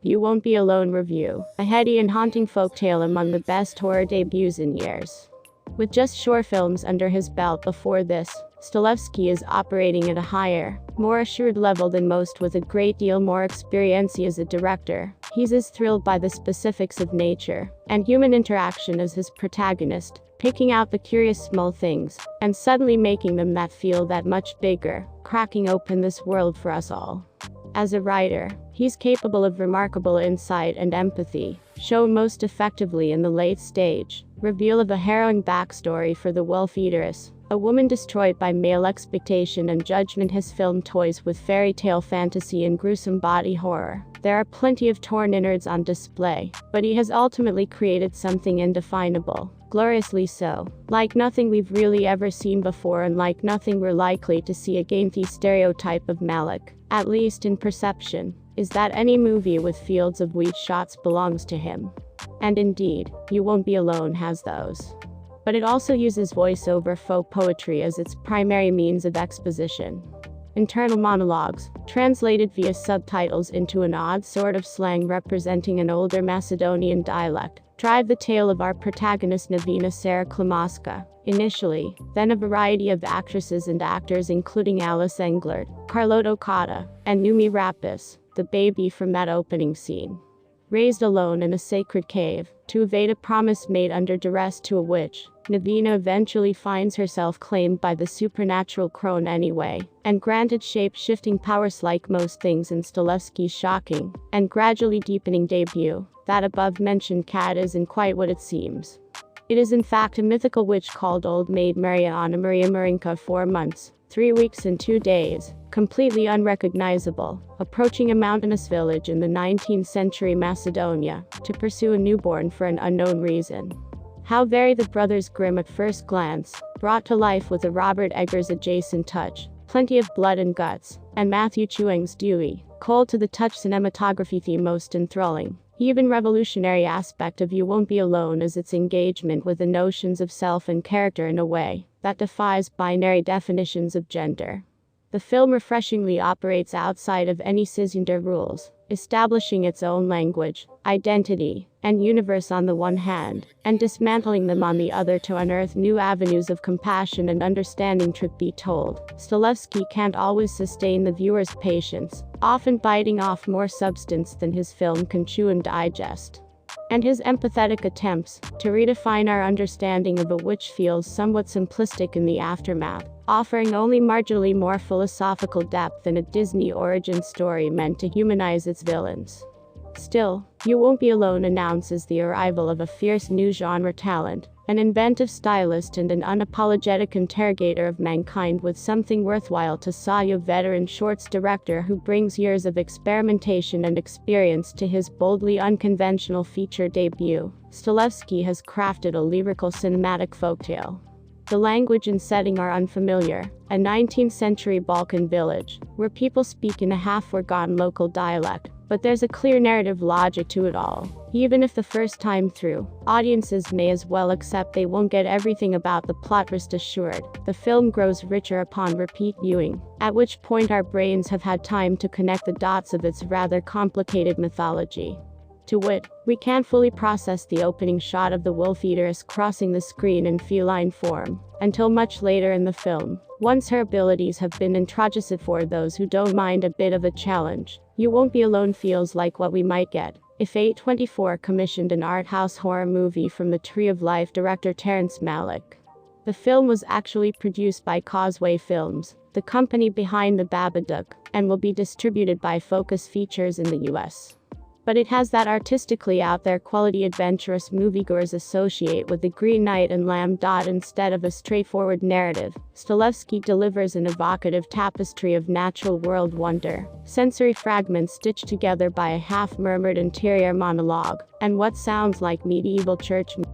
You Won't Be Alone review, a heady and haunting folktale among the best horror debuts in years. With just short films under his belt before this, Stolevski is operating at a higher, more assured level than most, with a great deal more experience as a director. He's as thrilled by the specifics of nature and human interaction as his protagonist, picking out the curious small things and suddenly making them that feel that much bigger, cracking open this world for us all. As a writer, he's capable of remarkable insight and empathy, shown most effectively in the late stage reveal of a harrowing backstory for the wolf eateress, a woman destroyed by male expectation and judgment. His film toys with fairy tale fantasy and gruesome body horror. There are plenty of torn innards on display, but he has ultimately created something indefinable, gloriously so, like nothing we've really ever seen before and like nothing we're likely to see again. The stereotype of Malick, at least in perception, is that any movie with fields of wheat shots belongs to him. And indeed, You Won't Be Alone has those. But it also uses voice-over faux poetry as its primary means of exposition. Internal monologues, translated via subtitles into an odd sort of slang representing an older Macedonian dialect, drive the tale of our protagonist Sara Klimoska, initially, then a variety of actresses and actors including Alice Englert, Carloto Cotta, and Noomi Rapace, the baby from that opening scene. Raised alone in a sacred cave, to evade a promise made under duress to a witch, Navina eventually finds herself claimed by the supernatural crone anyway, and granted shape-shifting powers. Like most things in Stolevski's shocking and gradually deepening debut, that above-mentioned cat isn't quite what it seems. It is in fact a mythical witch called Old Maid Anamaria Marinca, 4 months, 3 weeks and 2 days, completely unrecognizable, approaching a mountainous village in the 19th century Macedonia, to pursue a newborn for an unknown reason. How very the brothers Grimm at first glance, brought to life with a Robert Eggers adjacent touch, plenty of blood and guts, and Matthew Chuang's dewy, cold to the touch cinematography. The most enthralling, even revolutionary aspect of You Won't Be Alone is its engagement with the notions of self and character in a way that defies binary definitions of gender. The film refreshingly operates outside of any cisgender rules, establishing its own language, identity, and universe on the one hand, and dismantling them on the other to unearth new avenues of compassion and understanding. Truth be told, Stolevski can't always sustain the viewer's patience, often biting off more substance than his film can chew and digest. And his empathetic attempts to redefine our understanding of a witch feels somewhat simplistic in the aftermath, offering only marginally more philosophical depth than a Disney origin story meant to humanize its villains. Still, You Won't Be Alone announces the arrival of a fierce new genre talent, an inventive stylist and an unapologetic interrogator of mankind with something worthwhile to say. A veteran shorts director who brings years of experimentation and experience to his boldly unconventional feature debut, Stolevski has crafted a lyrical cinematic folktale. The language and setting are unfamiliar, a 19th century Balkan village, where people speak in a half-forgotten local dialect, but there's a clear narrative logic to it all. Even if the first time through, audiences may as well accept they won't get everything about the plot. Rest assured, the film grows richer upon repeat viewing, at which point our brains have had time to connect the dots of its rather complicated mythology. To wit, we can't fully process the opening shot of the wolf eateress crossing the screen in feline form, until much later in the film, once her abilities have been introduced. For those who don't mind a bit of a challenge, You Won't Be Alone feels like what we might get if A24 commissioned an art house horror movie from the Tree of Life director Terrence Malick. The film was actually produced by Causeway Films, the company behind The Babadook, and will be distributed by Focus Features in the US. But it has that artistically out there quality adventurous moviegoers associate with The Green Knight and Lamb. Instead of a straightforward narrative, Stolevski delivers an evocative tapestry of natural world wonder, sensory fragments stitched together by a half-murmured interior monologue, and what sounds like medieval church music.